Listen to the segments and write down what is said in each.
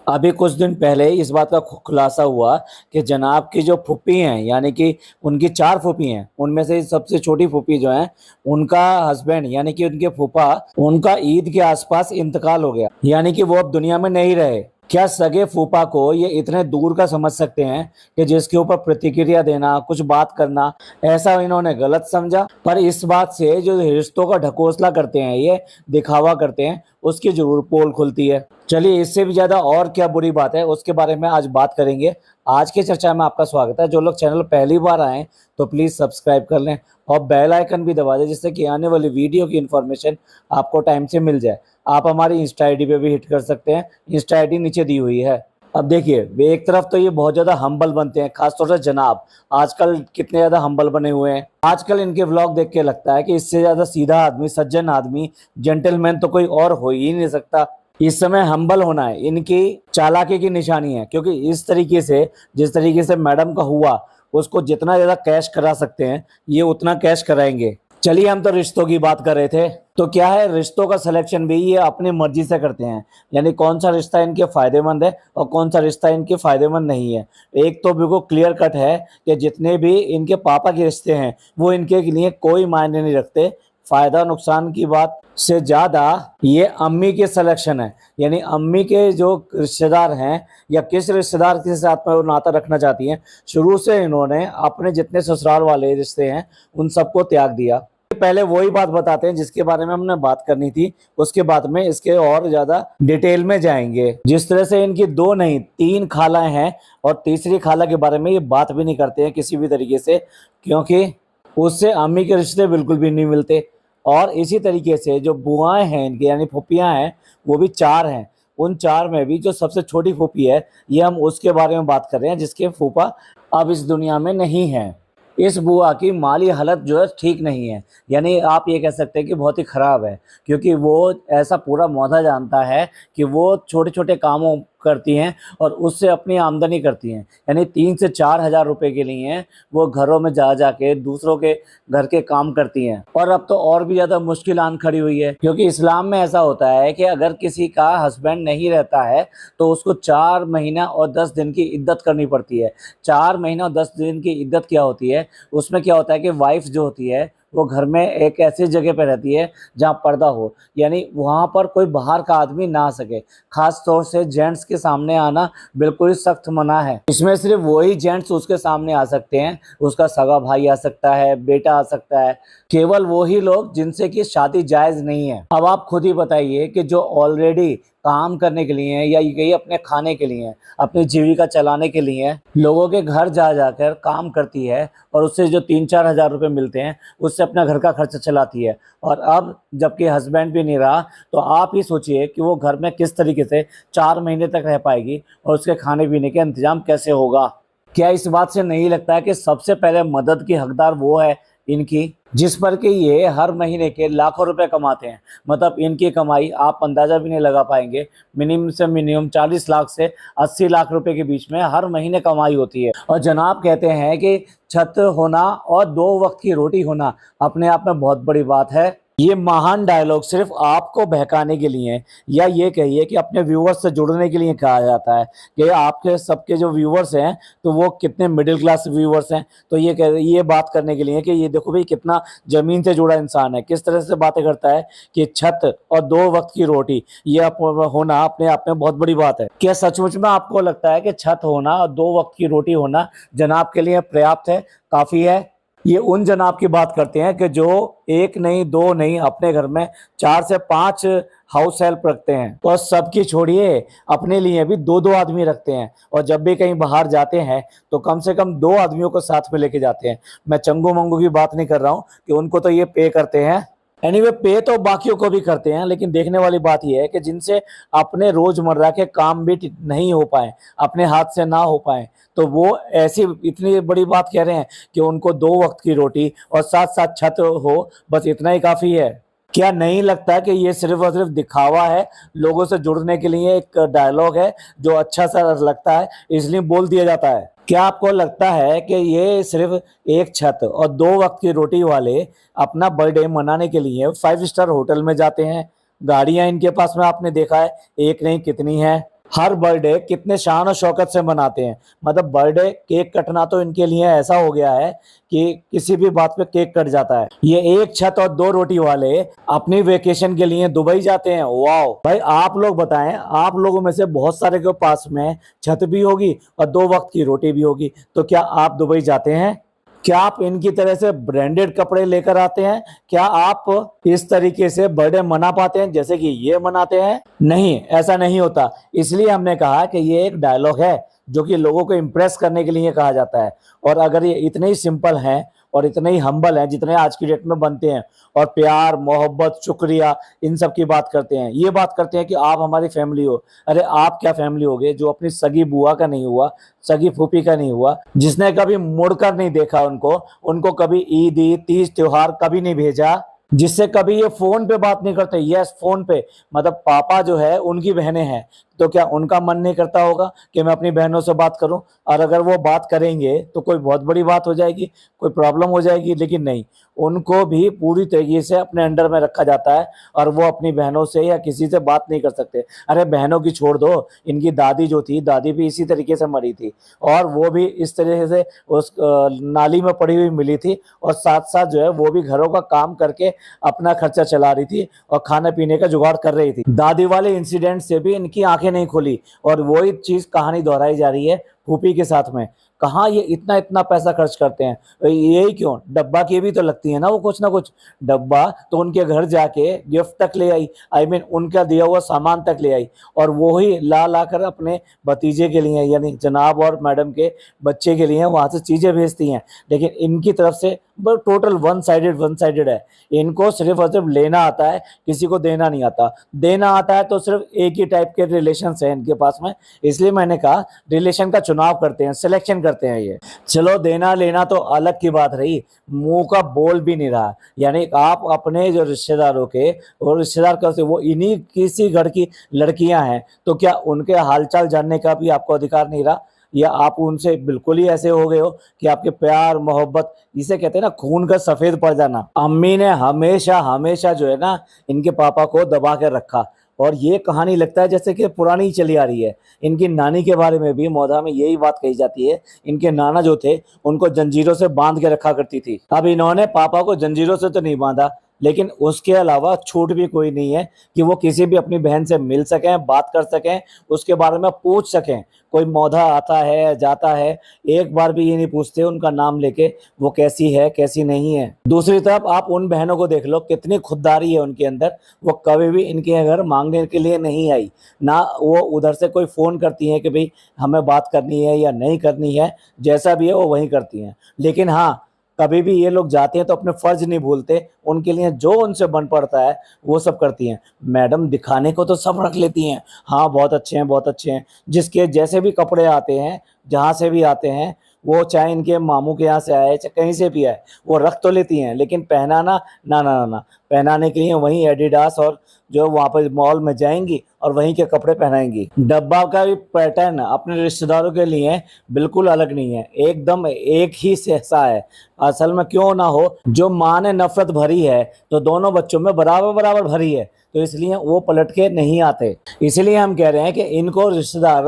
अभी कुछ दिन पहले इस बात का खुलासा हुआ कि जनाब की जो फूफी हैं, यानी कि उनकी 4 फूफी हैं, उनमें से सबसे छोटी फूफी जो है, उनका हस्बैंड यानी कि उनके फूफा, उनका ईद के आसपास इंतकाल हो गया, यानी कि वो अब दुनिया में नहीं रहे। क्या सगे फूफा को ये इतने दूर का समझ सकते हैं कि जिसके ऊपर प्रतिक्रिया देना, कुछ बात करना, ऐसा इन्होंने गलत समझा। पर इस बात से जो रिश्तों का ढकोसला करते हैं, ये दिखावा करते हैं, उसकी जरूर पोल खुलती है। चलिए, इससे भी ज्यादा और क्या बुरी बात है उसके बारे में आज बात करेंगे। आज की चर्चा में आपका स्वागत है। जो लोग चैनल पहली बार आए तो प्लीज सब्सक्राइब कर लें और बेल आइकन भी दबा दें, जिससे कि आने वाली वीडियो की इन्फॉर्मेशन आपको टाइम से मिल जाए। आप हमारी इंस्टा आईडी पे भी हिट कर सकते हैं, इंस्टा आईडी नीचे दी हुई है। अब देखिए, वे एक तरफ तो ये बहुत ज्यादा हम्बल बनते हैं, खासतौर से जनाब आजकल कितने ज्यादा हम्बल बने हुए हैं। आजकल इनके व्लॉग देख के लगता है कि इससे ज्यादा सीधा आदमी, सज्जन आदमी, जेंटलमैन तो कोई और हो ही नहीं सकता। इस समय हम्बल होना है इनकी चालाकी की निशानी है, क्योंकि इस तरीके से, जिस तरीके से मैडम का हुआ, उसको जितना ज्यादा कैश करा सकते हैं ये उतना कैश कराएंगे। चलिए, हम तो रिश्तों की बात कर रहे थे, तो क्या है, रिश्तों का सिलेक्शन भी ये अपनी मर्जी से करते हैं। यानी कौन सा रिश्ता इनके फायदेमंद है और कौन सा रिश्ता इनके फायदेमंद नहीं है। एक तो बिल्कुल क्लियर कट है कि जितने भी इनके पापा के रिश्ते हैं वो इनके लिए कोई मायने नहीं रखते। फायदा नुकसान की बात से ज्यादा ये अम्मी के सिलेक्शन है, यानी अम्मी के जो रिश्तेदार हैं या किस रिश्तेदार के साथ में वो नाता रखना चाहती हैं, शुरू से इन्होंने अपने जितने ससुराल वाले रिश्ते हैं उन सबको त्याग दिया। पहले वही बात बताते हैं जिसके बारे में हमने बात करनी थी, उसके बाद में इसके और ज्यादा डिटेल में जाएंगे। जिस तरह से इनकी 2 नहीं 3 खालाएं हैं और तीसरी खाला के बारे में ये बात भी नहीं करते हैं किसी भी तरीके से, क्योंकि उससे अम्मी के रिश्ते बिल्कुल भी नहीं मिलते। और इसी तरीके से जो बुआएं हैं इनकी, यानी फूफियां हैं, वो भी 4 हैं। उन 4 में भी जो सबसे छोटी फूफी है, ये हम उसके बारे में बात कर रहे हैं, जिसके फूफा अब इस दुनिया में नहीं है। इस बुआ की माली हालत जो है ठीक नहीं है, यानी आप ये कह सकते हैं कि बहुत ही खराब है, क्योंकि वो ऐसा पूरा मौधा जानता है कि वो छोटे छोटे कामों करती हैं और उससे अपनी आमदनी करती हैं। यानी 3 से 4 हज़ार रुपए के लिए वो घरों में जा जाके दूसरों के घर के काम करती हैं। और अब तो और भी ज्यादा मुश्किल आन खड़ी हुई है, क्योंकि इस्लाम में ऐसा होता है कि अगर किसी का हस्बैंड नहीं रहता है तो उसको 4 महीना और 10 दिन की इद्दत करनी पड़ती है। 4 महीना और 10 दिन की इद्दत क्या होती है, उसमें क्या होता है कि वाइफ जो होती है वो घर में एक ऐसी जगह पे रहती है जहाँ पर्दा हो, यानी वहां पर कोई बाहर का आदमी ना आ सके। खास तौर से जेंट्स के सामने आना बिल्कुल ही सख्त मना है। इसमें सिर्फ वही जेंट्स उसके सामने आ सकते हैं, उसका सगा भाई आ सकता है, बेटा आ सकता है, केवल वही लोग जिनसे कि शादी जायज नहीं है। अब आप खुद ही बताइए कि जो ऑलरेडी काम करने के लिए या ये अपने खाने के लिए, अपनी जीविका चलाने के लिए लोगों के घर जा जाकर काम करती है और उससे जो 3-4 हज़ार रुपए मिलते हैं उससे अपना घर का खर्चा चलाती है, और अब जबकि हस्बैंड भी नहीं रहा, तो आप ही सोचिए कि वो घर में किस तरीके से 4 महीने तक रह पाएगी और उसके खाने पीने का इंतजाम कैसे होगा। क्या इस बात से नहीं लगता है कि सबसे पहले मदद की हकदार वो है इनकी, जिस पर कि ये हर महीने के लाखों रुपए कमाते हैं। मतलब इनकी कमाई आप अंदाजा भी नहीं लगा पाएंगे, मिनिमम से मिनिमम 40 लाख से 80 लाख रुपए के बीच में हर महीने कमाई होती है। और जनाब कहते हैं कि छत होना और 2 वक्त की रोटी होना अपने आप में बहुत बड़ी बात है। ये महान डायलॉग सिर्फ आपको बहकाने के लिए, या ये कहिए कि अपने व्यूवर्स से जुड़ने के लिए कहा जाता है कि आपके सबके जो व्यूवर्स हैं तो वो कितने मिडिल क्लास व्यूवर्स हैं, तो ये बात करने के लिए कि ये देखो भाई कितना जमीन से जुड़ा इंसान है, किस तरह से बातें करता है कि छत और 2 वक्त की रोटी ये होना अपने आप में बहुत बड़ी बात है। क्या सचमुच में आपको लगता है कि छत होना और 2 वक्त की रोटी होना जनाब के लिए पर्याप्त है, काफी है? ये उन जनाब की बात करते हैं कि जो 1 नहीं 2 नहीं अपने घर में 4 से 5 हाउस हेल्प रखते हैं, और सबकी छोड़िए अपने लिए भी 2-2 आदमी रखते हैं, और जब भी कहीं बाहर जाते हैं तो कम से कम 2 आदमियों को साथ में लेके जाते हैं। मैं चंगू मंगू की बात नहीं कर रहा हूँ कि उनको तो ये पे करते हैं, एनीवे पे तो बाकियों को भी करते हैं, लेकिन देखने वाली बात यह है कि जिनसे अपने रोजमर्रा के काम भी नहीं हो पाए, अपने हाथ से ना हो पाए, तो वो ऐसी इतनी बड़ी बात कह रहे हैं कि उनको 2 वक्त की रोटी और साथ साथ छत हो, बस इतना ही काफी है। क्या नहीं लगता कि ये सिर्फ और सिर्फ दिखावा है, लोगों से जुड़ने के लिए एक डायलॉग है जो अच्छा सा लगता है इसलिए बोल दिया जाता है? क्या आपको लगता है कि ये सिर्फ एक छत और 2 वक्त की रोटी वाले अपना बर्थडे मनाने के लिए 5 स्टार होटल में जाते हैं? गाड़ियां इनके पास में आपने देखा है, एक नहीं कितनी है। हर बर्थडे कितने शान और शौकत से मनाते हैं। मतलब बर्थडे केक कटना तो इनके लिए ऐसा हो गया है कि किसी भी बात पे केक कट जाता है। ये एक छत और दो रोटी वाले अपनी वेकेशन के लिए दुबई जाते हैं। वाओ भाई, आप लोग बताएं, आप लोगों में से बहुत सारे के पास में छत भी होगी और दो वक्त की रोटी भी होगी, तो क्या आप दुबई जाते हैं? क्या आप इनकी तरह से ब्रांडेड कपड़े लेकर आते हैं? क्या आप इस तरीके से बर्थडे मना पाते हैं जैसे कि ये मनाते हैं? नहीं, ऐसा नहीं होता। इसलिए हमने कहा कि ये एक डायलॉग है जो कि लोगों को इम्प्रेस करने के लिए कहा जाता है। और अगर ये इतने ही सिंपल हैं और इतने ही हम्बल हैं जितने आज की डेट में बनते हैं, और प्यार मोहब्बत शुक्रिया इन सब की बात करते हैं, ये बात करते हैं कि आप हमारी फैमिली हो। अरे आप क्या फैमिली होगे जो अपनी सगी बुआ का नहीं हुआ, सगी फूफी का नहीं हुआ, जिसने कभी मुड़कर नहीं देखा उनको कभी ईद तीज त्योहार कभी नहीं भेजा, जिससे कभी ये फोन पे बात नहीं करते। यस, फोन पे, मतलब पापा जो है उनकी बहनें हैं, तो क्या उनका मन नहीं करता होगा कि मैं अपनी बहनों से बात करूं? और अगर वो बात करेंगे तो कोई बहुत बड़ी बात हो जाएगी, कोई प्रॉब्लम हो जाएगी। लेकिन नहीं, उनको भी पूरी तरीके से अपने अंडर में रखा जाता है और वो अपनी बहनों से या किसी से बात नहीं कर सकते। अरे बहनों की छोड़ दो, इनकी दादी जो थी, दादी भी इसी तरीके से मरी थी और वो भी इस तरीके से उस नाली में पड़ी हुई मिली थी, और साथ साथ जो है वो भी घरों का काम करके अपना खर्चा चला रही थी और खाने पीने का जुगाड़ कर रही थी। दादी वाले इंसिडेंट से भी इनकी आंखें नहीं खुली, और वही चीज कहानी दोहराई जा रही है फूफी के साथ में। कहाँ ये इतना इतना पैसा खर्च करते हैं? यही क्यों, डब्बा की भी तो लगती है ना वो कुछ ना कुछ। डब्बा तो उनके घर जाके गिफ्ट तक ले आई, आई मीन उनका दिया हुआ सामान तक ले आई, और वो ही ला ला कर अपने भतीजे के लिए यानी जनाब और मैडम के बच्चे के लिए वहां से चीजें भेजती हैं। लेकिन इनकी तरफ से बस टोटल वन साइडेड है। इनको सिर्फ और सिर्फ लेना आता है, किसी को देना नहीं आता। देना आता है तो सिर्फ एक ही टाइप के रिलेशन है इनके पास में। इसलिए मैंने कहा रिलेशन का चुनाव करते हैं, सिलेक्शन करते हैं ये। चलो देना लेना तो अलग की बात रही, मुंह का बोल भी नहीं रहा। यानी आप अपने जो रिश्तेदारों के, और रिश्तेदार कैसे, वो इन्हीं किसी घर की लड़कियां हैं, तो क्या उनके हालचाल जानने का भी आपको अधिकार नहीं रहा? या आप उनसे बिल्कुल ही ऐसे हो गए हो कि आपके प्यार मोहब्बत, इसे कहते हैं ना खून का सफेद पड़ जाना। अम्मी ने हमेशा हमेशा जो है ना इनके पापा को दबा के रखा, और ये कहानी लगता है जैसे कि पुरानी चली आ रही है। इनकी नानी के बारे में भी मौधा में यही बात कही जाती है, इनके नाना जो थे उनको जंजीरों से बांध के रखा करती थी। अब इन्होंने पापा को जंजीरों से तो नहीं बांधा, लेकिन उसके अलावा छूट भी कोई नहीं है कि वो किसी भी अपनी बहन से मिल सकें, बात कर सकें, उसके बारे में पूछ सकें। कोई मौधा आता है जाता है, एक बार भी ये नहीं पूछते उनका नाम लेके वो कैसी है कैसी नहीं है। दूसरी तरफ आप उन बहनों को देख लो, कितनी खुददारी है उनके अंदर। वो कभी भी इनके घर मांगने के लिए नहीं आई, ना वो उधर से कोई फ़ोन करती हैं कि भाई हमें बात करनी है या नहीं करनी है, जैसा भी है वो वही करती हैं। लेकिन हाँ, कभी भी ये लोग जाते हैं तो अपने फर्ज नहीं भूलते, उनके लिए जो उनसे बन पड़ता है वो सब करती हैं। मैडम दिखाने को तो सब रख लेती हैं, हाँ बहुत अच्छे हैं बहुत अच्छे हैं, जिसके जैसे भी कपड़े आते हैं, जहाँ से भी आते हैं, वो चाहे इनके मामू के यहाँ से आए चाहे कहीं से भी आए, वो रख तो लेती हैं, लेकिन पहनाना ना ना ना ना, पहनाने के लिए वहीं एडिडास और जो वहाँ पर मॉल में जाएंगी और वहीं के कपड़े पहनाएंगी। डब्बा का भी पैटर्न अपने रिश्तेदारों के लिए बिल्कुल अलग नहीं है, एकदम एक ही जैसा है। असल में क्यों ना हो, जो माँ ने नफरत भरी है तो दोनों बच्चों में बराबर बराबर भरी है, तो इसलिए वो पलट के नहीं आते। इसलिए हम कह रहे हैं कि इनको रिश्तेदार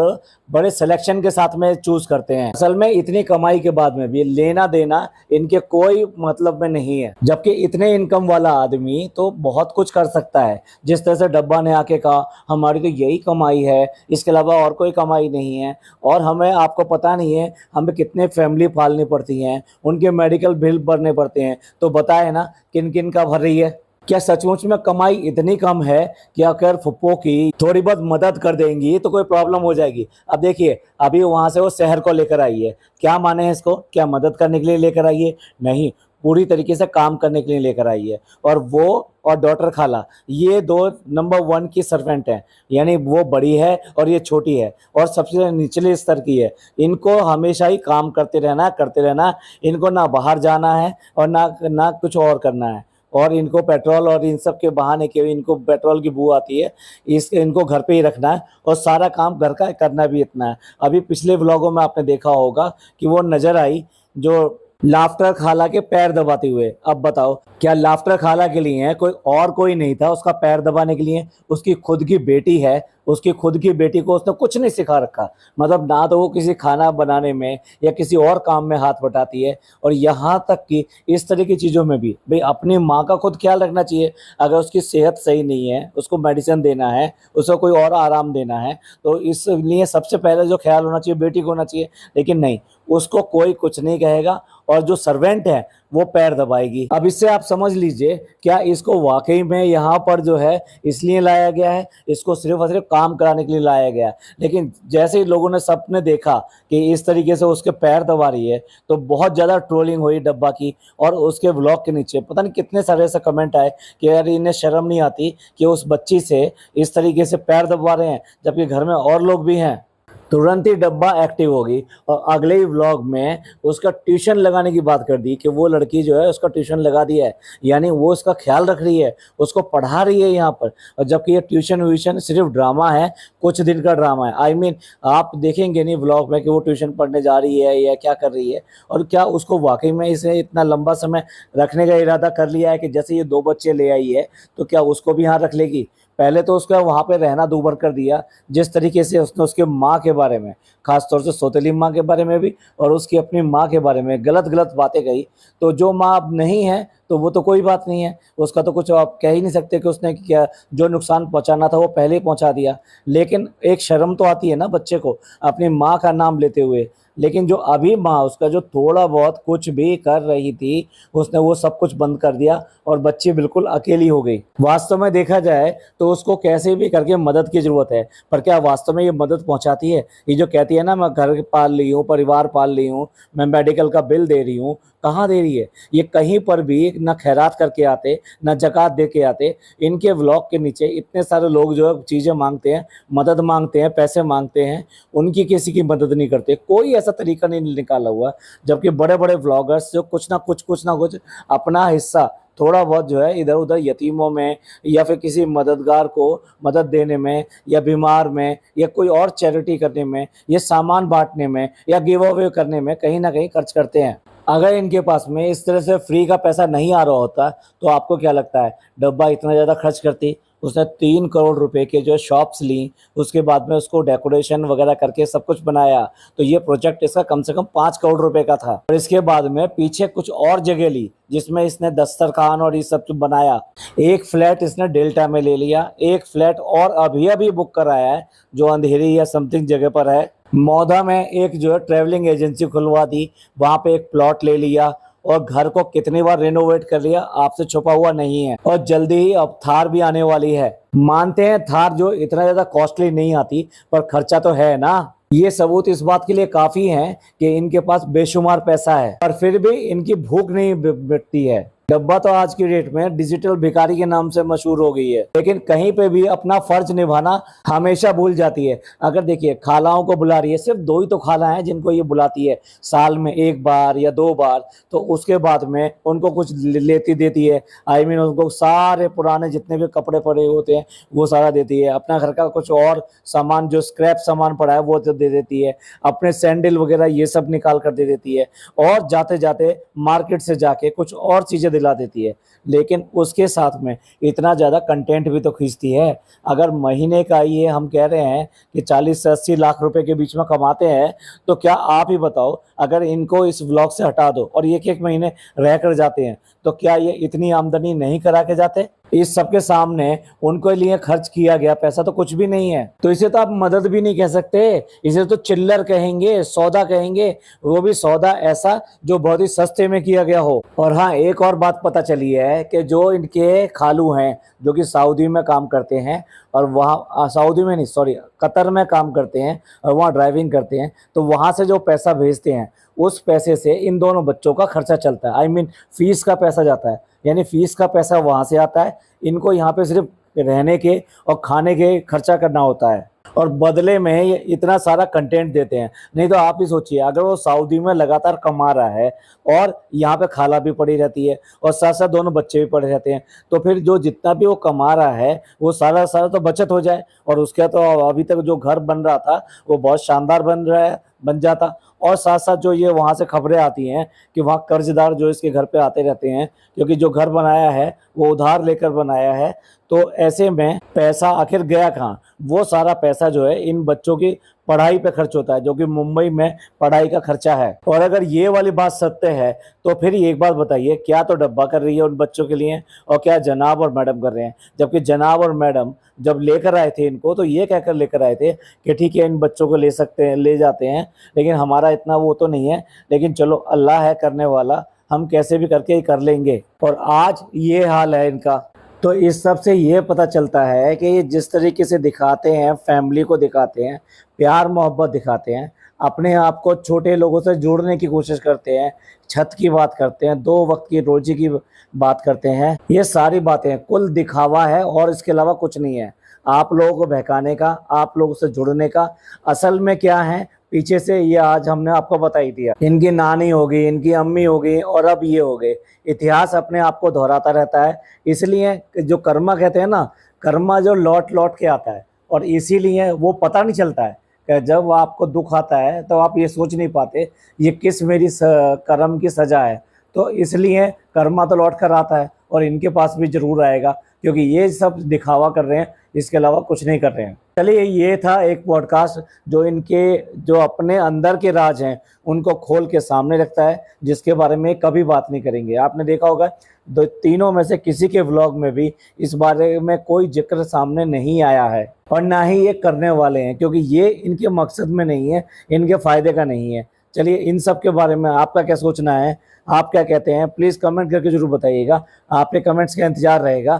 बड़े सिलेक्शन के साथ में चूज करते हैं। असल में इतनी कमाई के बाद में भी लेना देना इनके कोई मतलब में नहीं है, जबकि इतने इनकम वाला आदमी तो बहुत कुछ कर सकता है। जिस तरह से डब्बा ने आके कहा हमारी तो यही कमाई है, इसके अलावा और कोई कमाई नहीं है, और हमें आपको पता नहीं है हमें कितने फैमिली पालनी पड़ती हैं, उनके मेडिकल बिल भरने पड़ते हैं, तो बताए ना किन किन का भर रही है। क्या सचमुच में कमाई इतनी कम है कि अगर फुप्पो की थोड़ी बहुत मदद कर देंगी तो कोई प्रॉब्लम हो जाएगी? अब देखिए, अभी वहां से वो शहर को लेकर आई है, क्या माने हैं इसको, क्या मदद करने के लिए लेकर आई है? नहीं, पूरी तरीके से काम करने के लिए लेकर आई है। और वो और डॉटर खाला, ये दो नंबर 1 की सर्वेंट हैं, यानी वो बड़ी है और ये छोटी है और सबसे निचले स्तर की है। इनको हमेशा ही काम करते रहना, इनको ना बाहर जाना है और ना कुछ और करना है। और इनको पेट्रोल और इन सब के बहाने के इनको पेट्रोल की बू आती है, इनको घर पे ही रखना है और सारा काम घर का करना भी इतना है। अभी पिछले व्लॉगों में आपने देखा होगा कि वो नजर आई जो लाफ्टर खाला के पैर दबाते हुए। अब बताओ, क्या लाफ्टर खाला के लिए कोई और कोई नहीं था उसका पैर दबाने के लिए? उसकी खुद की बेटी है, उसकी खुद की बेटी को उसने कुछ नहीं सिखा रखा। मतलब ना तो वो किसी खाना बनाने में या किसी और काम में हाथ बटाती है, और यहाँ तक कि इस तरह की चीज़ों में भी भाई अपनी माँ का खुद ख्याल रखना चाहिए। अगर उसकी सेहत सही नहीं है, उसको मेडिसिन देना है, उसको कोई और आराम देना है, तो इसलिए सबसे पहले जो ख्याल होना चाहिए बेटी को होना चाहिए। लेकिन नहीं, उसको कोई कुछ नहीं कहेगा, और जो सर्वेंट है वो पैर दबाएगी। अब इससे आप समझ लीजिए, क्या इसको वाकई में यहाँ पर जो है इसलिए लाया गया है, इसको सिर्फ और सिर्फ काम कराने के लिए लाया गया है। लेकिन जैसे ही लोगों ने सबने देखा कि इस तरीके से उसके पैर दबा रही है, तो बहुत ज़्यादा ट्रोलिंग हुई डब्बा की, और उसके व्लॉग के नीचे पता नहीं कितने सारे ऐसे कमेंट आए कि यार इन्हें शर्म नहीं आती कि उस बच्ची से इस तरीके से पैर दबा रहे हैं, जबकि घर में और लोग भी हैं। तुरंत ही डब्बा एक्टिव होगी, और अगले ही व्लॉग में उसका ट्यूशन लगाने की बात कर दी कि वो लड़की जो है उसका ट्यूशन लगा दिया है, यानी वो उसका ख्याल रख रही है, उसको पढ़ा रही है यहाँ पर। और जबकि ये ट्यूशन व्यूशन सिर्फ ड्रामा है, कुछ दिन का ड्रामा है। आई मीन आप देखेंगे नहीं व्लॉग में कि वो ट्यूशन पढ़ने जा रही है या क्या कर रही है, और क्या उसको वाकई में इसे इतना लंबा समय रखने का इरादा कर लिया है कि जैसे ये 2 बच्चे ले आई है तो क्या उसको भी यहाँ रख लेगी। पहले तो उसका वहाँ पे रहना दूभर कर दिया, जिस तरीके से उसने उसके माँ के बारे में, खासतौर से सौतेली माँ के बारे में भी, और उसकी अपनी माँ के बारे में गलत गलत बातें कही। तो जो माँ अब नहीं है तो वो तो कोई बात नहीं है, उसका तो कुछ आप कह ही नहीं सकते कि उसने क्या, जो नुकसान पहुँचाना था वो पहले ही पहुँचा दिया। लेकिन एक शर्म तो आती है ना बच्चे को अपनी माँ का नाम लेते हुए। लेकिन जो अभी माँ उसका जो थोड़ा बहुत कुछ भी कर रही थी, उसने वो सब कुछ बंद कर दिया, और बच्ची बिल्कुल अकेली हो गई। वास्तव में देखा जाए तो उसको कैसे भी करके मदद की ज़रूरत है, पर क्या वास्तव में ये मदद पहुंचाती है? ये जो कहती है ना मैं घर पाल ली हूँ, परिवार पाल ली हूँ, मैं मेडिकल का बिल दे रही हूँ, कहाँ दे रही है? ये कहीं पर भी ना खैरात करके आते, ना ज़कात दे के आते। इनके व्लॉग के नीचे इतने सारे लोग जो है चीज़ें मांगते हैं, मदद मांगते हैं, पैसे मांगते हैं, उनकी किसी की मदद नहीं करते। कोई ऐसा तरीका नहीं निकाला हुआ। जबकि बड़े बड़े व्लॉगर्स जो कुछ ना कुछ अपना हिस्सा थोड़ा बहुत जो है इधर उधर यतीमों में, या फिर किसी मददगार को मदद देने में, या बीमार में, या कोई और चैरिटी करने में, या सामान बांटने में, या गिव अवे करने में कहीं ना कहीं खर्च करते हैं। अगर इनके पास में इस तरह से फ्री का पैसा नहीं आ रहा होता तो आपको क्या लगता है डब्बा इतना ज़्यादा खर्च करती? उसने 3 करोड़ रुपए के जो शॉप्स ली, उसके बाद में उसको डेकोरेशन वगैरह करके सब कुछ बनाया, तो ये प्रोजेक्ट इसका कम से कम 5 करोड़ रुपए का था। और इसके बाद में पीछे कुछ और जगह ली जिसमें इसने दस्तरखान और ये सब कुछ बनाया। एक फ्लैट इसने डेल्टा में ले लिया, एक फ्लैट और अभी अभी बुक कराया है जो अंधेरी या समथिंग जगह पर है। मौधा में एक जो है ट्रैवलिंग एजेंसी खुलवा दी, वहाँ पे एक प्लॉट ले लिया, और घर को कितनी बार रेनोवेट कर लिया आपसे छुपा हुआ नहीं है। और जल्दी ही अब थार भी आने वाली है। मानते हैं थार जो इतना ज्यादा कॉस्टली नहीं आती, पर खर्चा तो है ना। ये सबूत इस बात के लिए काफी है कि इनके पास बेशुमार पैसा है, पर फिर भी इनकी भूख नहीं मिटती है। डब्बा तो आज की डेट में डिजिटल भिखारी के नाम से मशहूर हो गई है, लेकिन कहीं पे भी अपना फर्ज निभाना हमेशा भूल जाती है। अगर देखिए खालाओं को बुला रही है, सिर्फ 2 ही तो खाला हैं जिनको ये बुलाती है साल में 1 बार या 2 बार, तो उसके बाद में उनको कुछ लेती देती है। आई मीन उनको सारे पुराने जितने भी कपड़े पड़े होते हैं वो सारा देती है, अपना घर का कुछ और सामान जो स्क्रैप सामान पड़ा है वो तो दे देती है, अपने सैंडल वगैरह ये सब निकाल कर दे देती है, और जाते जाते मार्केट से जाके कुछ और चीजें दिला देती है। लेकिन उसके साथ में इतना ज़्यादा कंटेंट भी तो खींचती है। अगर महीने का ये हम कह रहे हैं कि 40 से 80 लाख रुपए के बीच में कमाते हैं, तो क्या आप ही बताओ अगर इनको इस व्लॉग से हटा दो और एक एक महीने रह कर जाते हैं, तो क्या ये इतनी आमदनी नहीं करा के जाते? इस सबके सामने उनको लिए खर्च किया गया पैसा तो कुछ भी नहीं है। तो इसे तो आप मदद भी नहीं कह सकते, इसे तो चिल्लर कहेंगे, सौदा कहेंगे, वो भी सौदा ऐसा जो बहुत ही सस्ते में किया गया हो। और हाँ, एक और बात पता चली है कि जो इनके खालू हैं जो कि सऊदी में काम करते हैं, और वहाँ सऊदी में नहीं सॉरी कतर में काम करते हैं और वहाँ ड्राइविंग करते हैं, तो वहाँ से जो पैसा भेजते हैं उस पैसे से इन दोनों बच्चों का खर्चा चलता है। आई मीन फीस का पैसा जाता है, यानी फीस का पैसा वहाँ से आता है, इनको यहाँ पे सिर्फ रहने के और खाने के खर्चा करना होता है, और बदले में ये इतना सारा कंटेंट देते हैं। नहीं तो आप ही सोचिए, अगर वो सऊदी में लगातार कमा रहा है और यहाँ पे खाला भी पड़ी रहती है और साथ साथ दोनों बच्चे भी पड़े रहते हैं, तो फिर जो जितना भी वो कमा रहा है वो सारा तो बचत हो जाए। और उसका तो अभी तक जो घर बन रहा था वो बहुत शानदार बन रहा है, बन जाता। और साथ साथ जो ये वहाँ से खबरें आती हैं कि वहाँ कर्जदार जो इसके घर पे आते रहते हैं, क्योंकि जो घर बनाया है वो उधार लेकर बनाया है, तो ऐसे में पैसा आखिर गया कहाँ? वो सारा पैसा जो है इन बच्चों की पढ़ाई पे खर्च होता है, जो कि मुंबई में पढ़ाई का खर्चा है। और अगर ये वाली बात सत्य है तो फिर एक बात बताइए, क्या तो डब्बा कर रही है उन बच्चों के लिए और क्या जनाब और मैडम कर रहे हैं? जबकि जनाब और मैडम जब लेकर आए थे इनको तो ये कहकर लेकर आए थे कि ठीक है इन बच्चों को ले सकते हैं, ले जाते हैं, लेकिन हमारा इतना वो तो नहीं है, लेकिन चलो अल्लाह है करने वाला, हम कैसे भी करके ही कर लेंगे। और आज ये हाल है इनका। तो इस सब से ये पता चलता है कि ये जिस तरीके से दिखाते हैं, फैमिली को दिखाते हैं, प्यार मोहब्बत दिखाते हैं, अपने आप को छोटे लोगों से जोड़ने की कोशिश करते हैं, छत की बात करते हैं, 2 वक्त की रोजी की बात करते हैं, ये सारी बातें कुल दिखावा है और इसके अलावा कुछ नहीं है। आप लोगों को बहकाने का, आप लोगों से जुड़ने का। असल में क्या है पीछे से, ये आज हमने आपको बता ही दिया। इनकी नानी होगी, इनकी अम्मी होगी और अब ये हो गए। इतिहास अपने आप को दोहराता रहता है, इसलिए जो कर्मा कहते हैं ना, कर्मा जो लौट लौट के आता है, और इसीलिए वो पता नहीं चलता है कि जब आपको दुख आता है तो आप ये सोच नहीं पाते ये किस मेरी कर्म की सजा है। तो इसलिए कर्मा तो लौट कर आता है और इनके पास भी जरूर आएगा, क्योंकि ये सब दिखावा कर रहे हैं, इसके अलावा कुछ नहीं कर रहे हैं। चलिए, ये था एक पॉडकास्ट जो इनके जो अपने अंदर के राज हैं उनको खोल के सामने रखता है, जिसके बारे में कभी बात नहीं करेंगे। आपने देखा होगा तीनों में से किसी के व्लॉग में भी इस बारे में कोई जिक्र सामने नहीं आया है, और ना ही ये करने वाले हैं, क्योंकि ये इनके मकसद में नहीं है, इनके फ़ायदे का नहीं है। चलिए, इन सब के बारे में आपका क्या सोचना है, आप क्या कहते हैं, प्लीज़ कमेंट करके ज़रूर बताइएगा। आपके कमेंट्स का इंतज़ार रहेगा।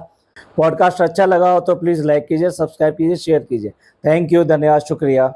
पॉडकास्ट अच्छा लगा हो तो प्लीज़ लाइक कीजिए, सब्सक्राइब कीजिए, शेयर कीजिए। थैंक यू, धन्यवाद, शुक्रिया।